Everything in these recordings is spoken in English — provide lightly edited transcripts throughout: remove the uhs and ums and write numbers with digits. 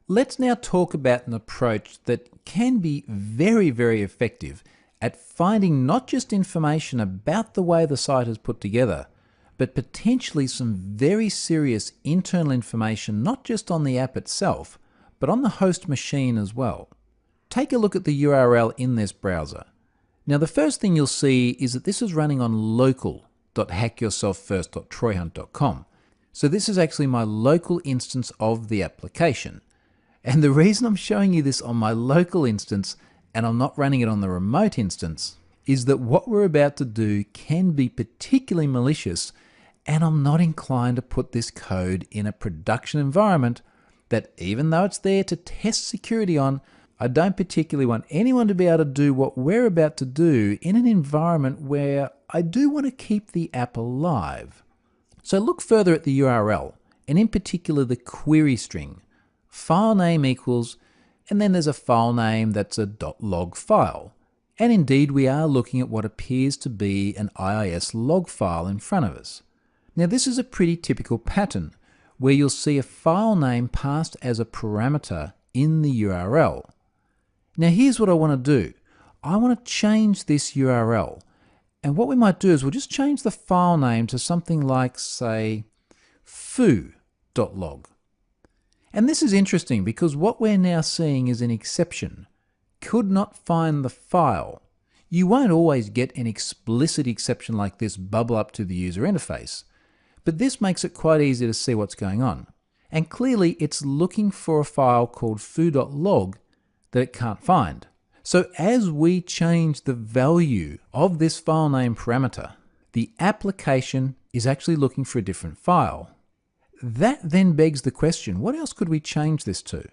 Let's now talk about an approach that can be very, very effective at finding not just information about the way the site is put together, but potentially some very serious internal information not just on the app itself, but on the host machine as well. Take a look at the URL in this browser. Now the first thing you'll see is that this is running on local.hackyourselffirst.troyhunt.com. So this is actually my local instance of the application. And the reason I'm showing you this on my local instance and I'm not running it on the remote instance is that what we're about to do can be particularly malicious, and I'm not inclined to put this code in a production environment that, even though it's there to test security on, I don't particularly want anyone to be able to do what we're about to do in an environment where I do want to keep the app alive. So look further at the URL, and in particular the query string. File name equals, and then there's a file name that's a .log file. And indeed we are looking at what appears to be an IIS log file in front of us. Now this is a pretty typical pattern where you'll see a file name passed as a parameter in the URL. Now here's what I want to do. I want to change this URL. And what we might do is we'll just change the file name to something like, say, foo.log. And this is interesting because what we're now seeing is an exception. Could not find the file. You won't always get an explicit exception like this bubble up to the user interface, but this makes it quite easy to see what's going on. And clearly it's looking for a file called foo.log that it can't find. So as we change the value of this file name parameter, the application is actually looking for a different file. That then begs the question, what else could we change this to?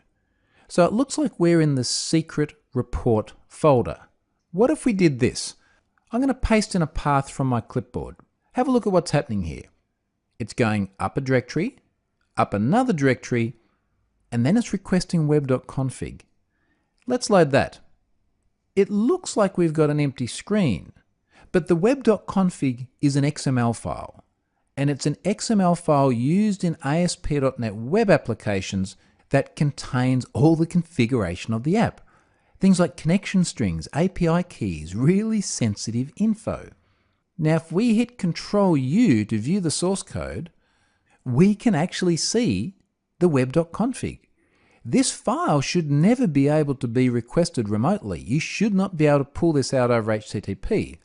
So it looks like we're in the secret report folder. What if we did this? I'm going to paste in a path from my clipboard. Have a look at what's happening here. It's going up a directory, up another directory, and then it's requesting web.config. Let's load that. It looks like we've got an empty screen, but the web.config is an XML file, and it's an XML file used in ASP.NET web applications that contains all the configuration of the app. Things like connection strings, API keys, really sensitive info. Now if we hit Ctrl-U to view the source code, we can actually see the web.config. This file should never be able to be requested remotely. You should not be able to pull this out over HTTP.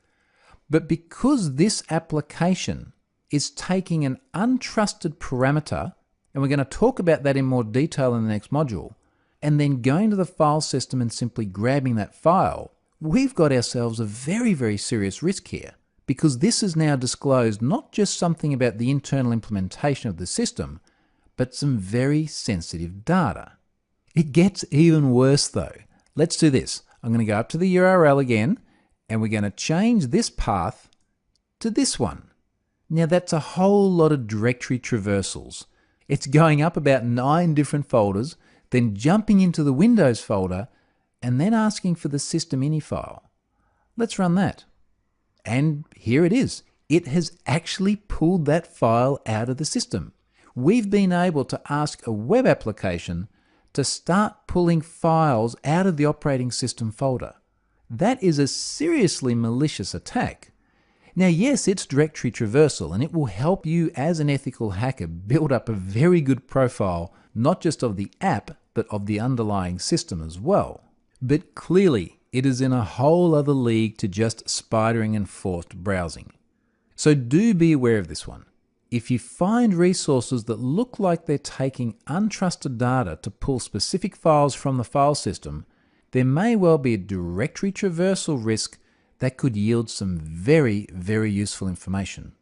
But because this application is taking an untrusted parameter, and we're going to talk about that in more detail in the next module, and then going to the file system and simply grabbing that file, we've got ourselves a very, very serious risk here, because this has now disclosed not just something about the internal implementation of the system, but some very sensitive data. It gets even worse though. Let's do this. I'm going to go up to the URL again, and we're going to change this path to this one. Now that's a whole lot of directory traversals. It's going up about 9 different folders, then jumping into the Windows folder, and then asking for the system.ini file. Let's run that. And here it is. It has actually pulled that file out of the system. We've been able to ask a web application to start pulling files out of the operating system folder. That is a seriously malicious attack. Now yes, it's directory traversal, and it will help you as an ethical hacker build up a very good profile, not just of the app, but of the underlying system as well. But clearly, it is in a whole other league to just spidering and forced browsing. So do be aware of this one. If you find resources that look like they're taking untrusted data to pull specific files from the file system, there may well be a directory traversal risk that could yield some very, very useful information.